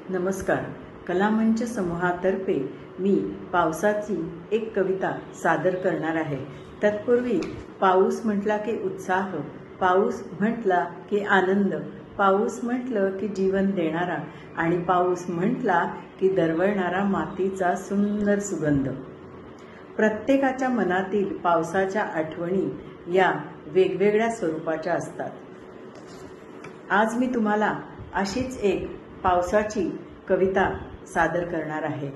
नमस्कार. कलामंच समूहातर्फे मी पावसाची एक कविता सादर करणार आहे. तत्पूर्वी पाऊस म्हटला की उत्साह, पाऊस म्हटला की आनंद, पाऊस म्हटलं की जीवन देणारा आणि पाऊस म्हटला की दरवळणारा मातीचा सुंदर सुगंध. प्रत्येकाच्या मनातील पावसाच्या आठवणी या वेगवेगळ्या स्वरूपाच्या असतात. आज मी तुम्हाला अशीच एक पावसाची कविता सादर करणार आहे.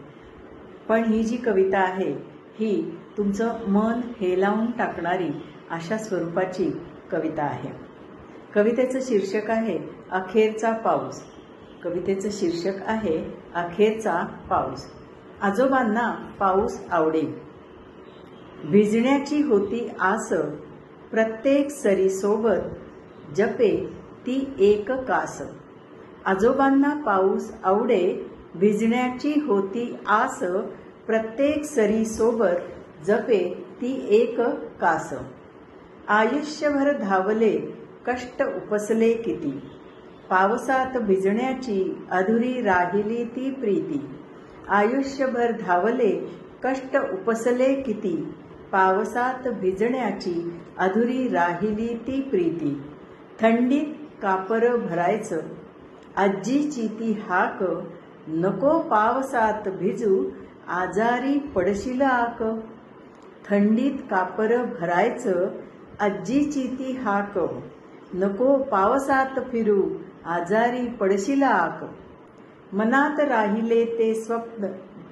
पण ही जी कविता आहे ही तुमचं मन हेलावून टाकणारी अशा स्वरूपाची कविता आहे. कवितेचं शीर्षक आहे अखेरचा पाऊस. कवितेचं शीर्षक आहे अखेरचा पाऊस. आजोबांना पाऊस आवडे, भिजण्याची होती आस, प्रत्येक सरीसोबत जपे ती एक कास. आजोबांना पाऊस आवडे, भिजण्याची होती आस, प्रत्येक सरीसोबत जपे ती एक कास. आयुष्यभर धावले, कष्ट उपसले किती, पावसात भिजण्याची अधुरी राहिली ती प्रीती. आयुष्यभर धावले, कष्ट उपसले किती, पावसात भिजण्याची अधुरी राहिली ती प्रीती. थंडीत कापर भरायचं, आजीची ती हाक, नको पावसात भिजू, आजारी पडशील आक. थंडीत कापर भरायचं, आजीची ती हाक, नको पावसात फिरू, आजारी पडशील आक. मनात राहिले ते स्वप्न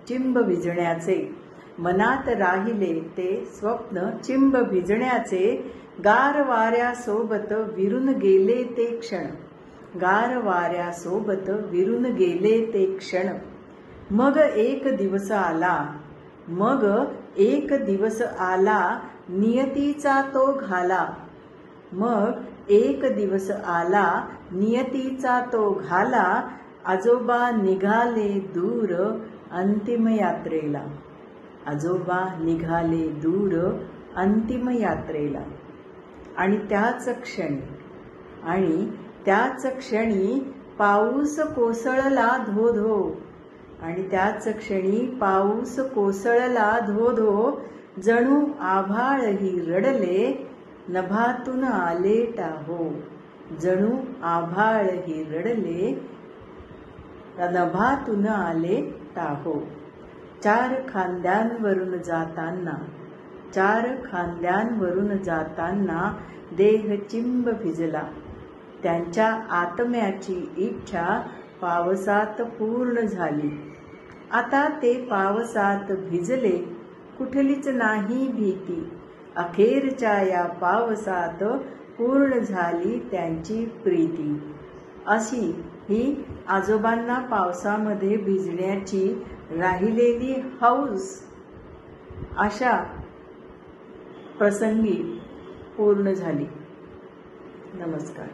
चिंब भिजण्याचे, मनात राहिले ते स्वप्न चिंब भिजण्याचे, गार वाऱ्यासोबत विरून गेले ते क्षण, गार वाऱ्यासोबत विरून गेले ते क्षण. मग एक दिवस आला, मग एक दिवस आला, नियतीचा तो घाला. मग एक दिवस आला, नियतीचा तो घाला, आजोबा निघाले दूर अंतिम यात्रेला. आजोबा निघाले दूर अंतिम यात्रेला. आणि त्याच क्षणी पाऊस कोसळला धो धो, आणि त्याच क्षणी पाऊस कोसळला धो धो. जणू आभाळही रडले, नभातून आले टाहो, जणू आभाळही रडले, नभातून आले टाहो. चार खांद्यांवरून जाताना, चार खांद्यांवरून जाताना देह चिंब भिजला. त्यांच्या आत्म्याची इच्छा पावसात पूर्ण झाली. आता ते पावसात भिजले, कुठलीच नाही भीती. अखेरच्या या पावसात पूर्ण झाली त्यांची प्रीती. अशी ही आजोबांना पावसामध्ये भिजण्याची राहिलेली हौस अशा प्रसंगी पूर्ण झाली. नमस्कार.